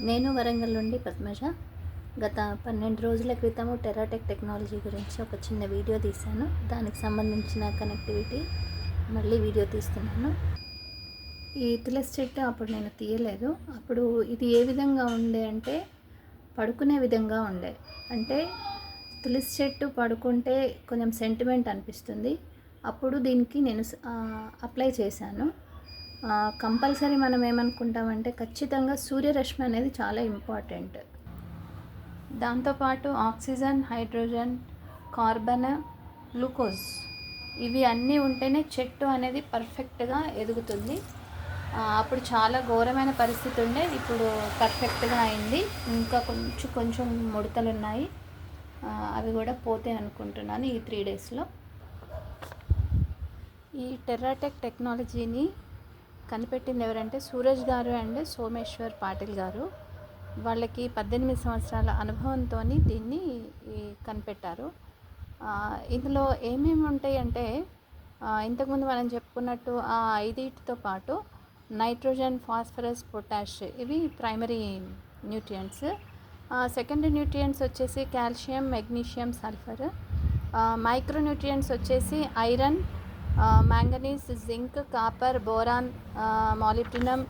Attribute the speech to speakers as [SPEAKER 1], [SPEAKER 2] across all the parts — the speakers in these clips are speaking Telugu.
[SPEAKER 1] నేను వరంగల్ నుండి పద్మజ. గత 12 రోజుల క్రితము టెరాటెక్ టెక్నాలజీ గురించి ఒక చిన్న వీడియో తీశాను. దానికి సంబంధించిన కనెక్టివిటీ మళ్ళీ వీడియో తీస్తున్నాను. ఈ తులసి చెట్టు అప్పుడు నేను తీయలేదు. అప్పుడు ఇది ఏ విధంగా ఉండే అంటే పడుకునే విధంగా ఉండే. అంటే తులసి చెట్టు పడుకుంటే కొంచెం సెంటిమెంట్ అనిపిస్తుంది. అప్పుడు దీనికి నేను అప్లై చేశాను. కంపల్సరీ మనం ఏమనుకుంటామంటే ఖచ్చితంగా సూర్యరశ్మి అనేది చాలా ఇంపార్టెంట్. దాంతోపాటు ఆక్సిజన్, హైడ్రోజన్, కార్బన్, గ్లూకోజ్ ఇవి అన్నీ ఉంటేనే చెట్టు అనేది పర్ఫెక్ట్గా ఎదుగుతుంది. అప్పుడు చాలా ఘోరమైన పరిస్థితి ఉండే, ఇప్పుడు పర్ఫెక్ట్గా అయింది. ఇంకా కొంచెం ముడతలు ఉన్నాయి, అవి కూడా పోతే అనుకుంటున్నాను ఈ 3 డేస్లో. ఈ టెరాటెక్ టెక్నాలజీని కనిపెట్టింది ఎవరంటే సూరజ్ గారు అండ్ సోమేశ్వర్ పాటిల్ గారు. వాళ్ళకి 18 సంవత్సరాల అనుభవంతో దీన్ని కనిపెట్టారు. ఇందులో ఏమేమి ఉంటాయి అంటే ఇంతకుముందు మనం చెప్పుకున్నట్టు ఆ 5తో పాటు నైట్రోజన్, ఫాస్ఫరస్, పొటాష్ ఇవి ప్రైమరీ న్యూట్రియంట్స్. సెకండరీ న్యూట్రియంట్స్ వచ్చేసి calcium, magnesium, sulphur. Micro nutrients వచ్చేసి iron, manganese, zinc, copper, boron, molybdenum,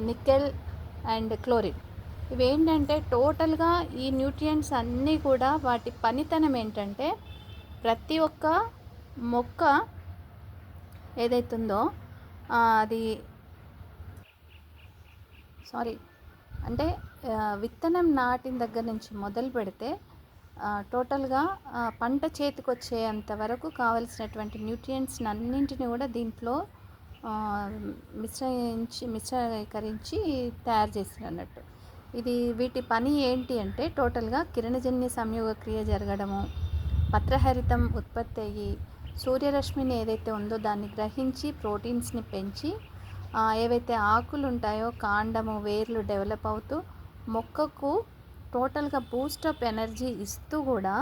[SPEAKER 1] nickel and chlorine. ఇవేంటంటే టోటల్గా ఈ న్యూట్రియంట్స్ అన్నీ కూడా వాటి పనితనం ఏంటంటే ప్రతి ఒక్క మొక్క ఏదైతుందో అది అంటే విత్తనం నాటిన దగ్గర నుంచి మొదలు పెడితే టోటల్గా పంట చేతికి వచ్చేంత వరకు కావలసినటువంటి న్యూట్రియంట్స్ అన్నింటినీ కూడా దీంట్లో మిశ్రీకరించి తయారు చేసిన అన్నట్టు. వీటి పని ఏంటి అంటే టోటల్గా కిరణజన్య సంయోగ క్రియ జరగడము, పత్రహరితం ఉత్పత్తి అయ్యి సూర్యరశ్మిని ఏదైతే ఉందో దాన్ని గ్రహించి ప్రోటీన్స్ని పెంచి ఏవైతే ఆకులు ఉంటాయో కాండము, వేర్లు డెవలప్ అవుతూ మొక్కకు టోటల్గా బూస్టప్ ఎనర్జీ ఇస్తూ కూడా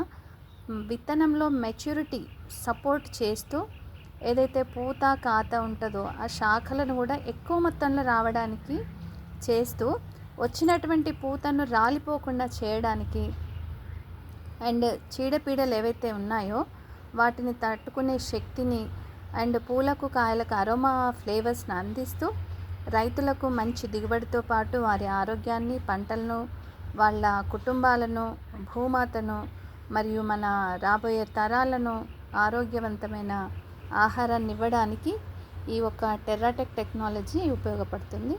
[SPEAKER 1] విత్తనంలో మెచ్యూరిటీ సపోర్ట్ చేస్తూ ఏదైతే పూత కాత ఉంటుందో ఆ శాఖలను కూడా ఎక్కువ మొత్తంలో రావడానికి చేస్తూ వచ్చినటువంటి పూతను రాలిపోకుండా చేయడానికి అండ్ చీడపీడలు ఏవైతే ఉన్నాయో వాటిని తట్టుకునే శక్తిని అండ్ పూలకు కాయలకు అరోమా ఫ్లేవర్స్ని అందిస్తూ రైతులకు మంచి దిగుబడితో పాటు వారి ఆరోగ్యాన్ని, పంటలను, వాళ్ళ కుటుంబాలను, భూమాతను మరియు మన రాబోయే తరాలను ఆరోగ్యవంతమైన ఆహారాన్ని ఇవ్వడానికి ఈ ఒక టెరాటెక్ టెక్నాలజీ ఉపయోగపడుతుంది.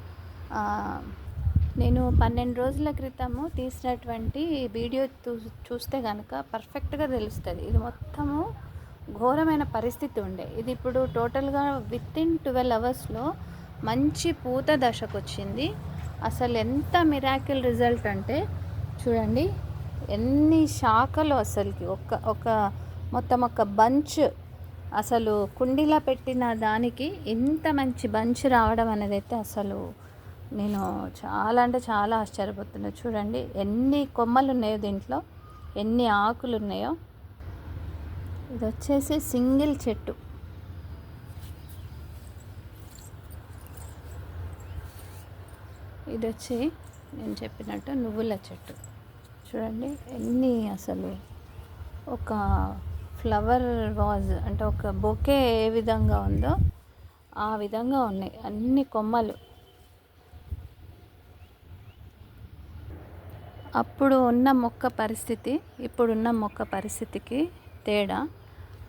[SPEAKER 1] నేను 12 రోజుల క్రితము తీసినటువంటి వీడియో చూస్తే కనుక పర్ఫెక్ట్గా తెలుస్తుంది. ఇది మొత్తము ఘోరమైన పరిస్థితి ఉండే, ఇది ఇప్పుడు టోటల్గా వితిన్ 12 అవర్స్లో మంచి పూత దశకు వచ్చింది. అసలు ఎంత మిరాకిల్ రిజల్ట్ అంటే చూడండి ఎన్ని శాఖలు అసలుకి మొత్తం ఒక బంచ్, అసలు కుండీలా పెట్టిన దానికి ఇంత మంచి బంచ్ రావడం అనేది అయితే అసలు నేను చాలా ఆశ్చర్యపోతున్నా. చూడండి ఎన్ని కొమ్మలు ఉన్నాయో, దీంట్లో ఎన్ని ఆకులు ఉన్నాయో. ఇది వచ్చేసి సింగిల్ చెట్టు. ఇది వచ్చి నేను చెప్పినట్టు నువ్వుల చెట్టు. చూడండి ఎన్ని అసలు ఒక ఫ్లవర్ వాజ్ అంటే ఒక బొకే ఏ విధంగా ఉందో ఆ విధంగా ఉన్నాయి అన్ని కొమ్మలు. అప్పుడు ఉన్న మొక్క పరిస్థితి ఇప్పుడున్న మొక్క పరిస్థితికి తేడా,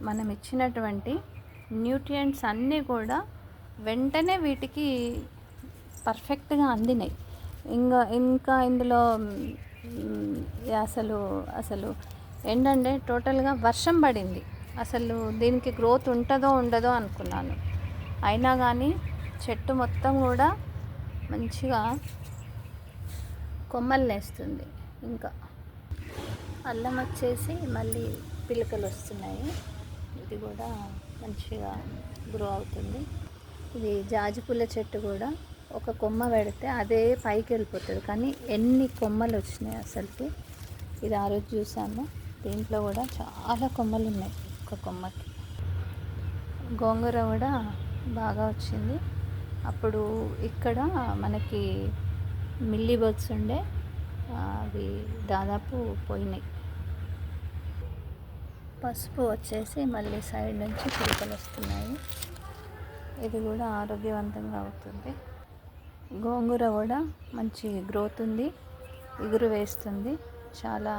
[SPEAKER 1] మనం ఇచ్చినటువంటి న్యూట్రియంట్స్ అన్నీ కూడా వెంటనే వీటికి పర్ఫెక్ట్గా అందినాయి. ఇంకా ఇందులో అసలు ఏంటంటే టోటల్గా వర్షం పడింది. అసలు దీనికి గ్రోత్ ఉంటుందో ఉండదో అనుకున్నాను. అయినా కానీ చెట్టు మొత్తం కూడా మంచిగా కొమ్మలు నేస్తుంది. ఇంకా అల్లం వచ్చేసి మళ్ళీ పిలకలు వస్తున్నాయి. ఇది కూడా మంచిగా గ్రో అవుతుంది. ఇది జాజిపూల చెట్టు కూడా ఒక కొమ్మ పెడితే అదే పైకి వెళ్ళిపోతుంది, కానీ ఎన్ని కొమ్మలు వచ్చినాయి అసలుకి. ఇది ఆ రోజు చూసాము, దీంట్లో కూడా చాలా కొమ్మలు ఉన్నాయి ఒక కొమ్మకి. గోంగూర కూడా బాగా వచ్చింది. అప్పుడు ఇక్కడ మనకి మిల్లీ బగ్స్ ఉండే అవి దాదాపు పోయినాయి. పసుపు వచ్చేసి మళ్ళీ సైడ్ నుంచి పిలకలు వస్తున్నాయి. ఇది కూడా ఆరోగ్యవంతంగా అవుతుంది. గోంగూర కూడా మంచి గ్రోత్ ఉంది, ఇగురు వేస్తుంది. చాలా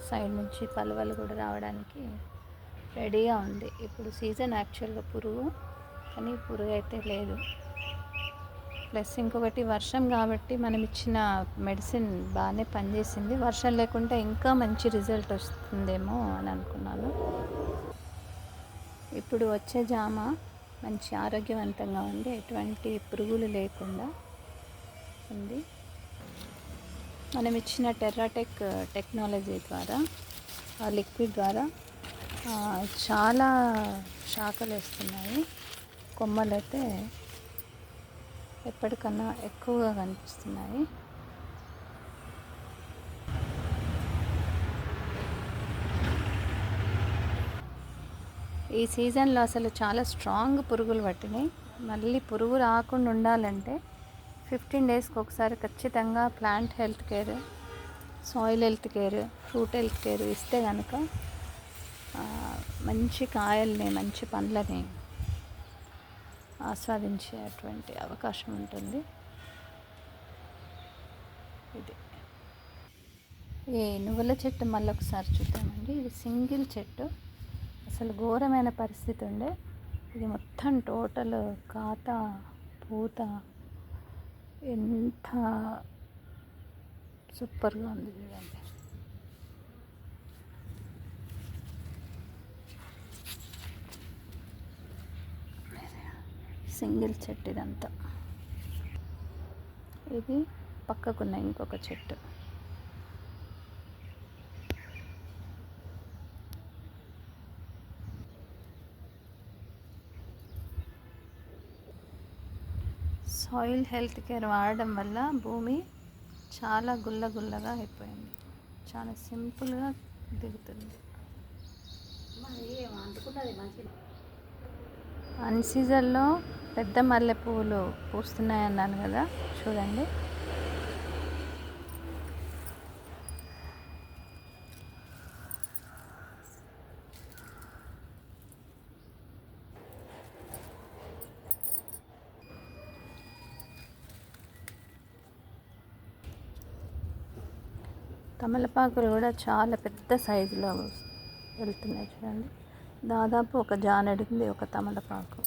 [SPEAKER 1] సైడ్ నుంచి పలువలు కూడా రావడానికి రెడీగా ఉంది. ఇప్పుడు సీజన్ యాక్చువల్గా పురుగు, కానీ పురుగు అయితే లేదు. ప్లస్ ఇంకొకటి వర్షం కాబట్టి మనం ఇచ్చిన మెడిసిన్ బాగానే పనిచేసింది. వర్షం లేకుంటే ఇంకా మంచి రిజల్ట్ వస్తుందేమో అని అనుకున్నాను. ఇప్పుడు వచ్చే జామ మంచి ఆరోగ్యవంతంగా ఉంది, ఎటువంటి పురుగులు లేకుండా ఉంది. మనం ఇచ్చిన టెర్రాటెక్ టెక్నాలజీ ద్వారా, ఆ లిక్విడ్ ద్వారా చాలా శాఖలు వేస్తున్నాయి. కొమ్మలు అయితే ఎప్పటికన్నా ఎక్కువగా కనిపిస్తున్నాయి. ఈ సీజన్లో అసలు చాలా స్ట్రాంగ్ పురుగులు పట్టినాయి. మళ్ళీ పురుగు రాకుండా ఉండాలంటే 15 డేస్కి ఒకసారి ఖచ్చితంగా plant health care, soil health care, fruit health care ఇస్తే కనుక మంచి కాయల్ని, మంచి పండ్లని ఆస్వాదించేటువంటి అవకాశం ఉంటుంది. ఇది ఈ నువ్వుల చెట్టు మళ్ళీ ఒకసారి చూద్దామండి. ఇది సింగిల్ చెట్టు, అసలు ఘోరమైన పరిస్థితి ఉండే. ఇది మొత్తం టోటల్ కాత, పూత ఎంత సూపర్గా ఉంది చూడండి. సింగిల్ చెట్టు ఇదంతా. ఇది పక్కకున్న ఇంకొక చెట్టు. సాయిల్ హెల్త్ కేర్ వాడడం వల్ల భూమి చాలా గుల్లగా అయిపోయింది. చాలా సింపుల్గా దిగుతుంది. అన్ సీజన్లో పెద్ద మల్లె పువ్వులు పూస్తున్నాయన్నాను కదా, చూడండి. తమలపాకులు కూడా చాలా పెద్ద సైజులో వెళ్తున్నాయి చూడండి. దాదాపు ఒక జానెడు ఉంది ఒక తమలపాకు.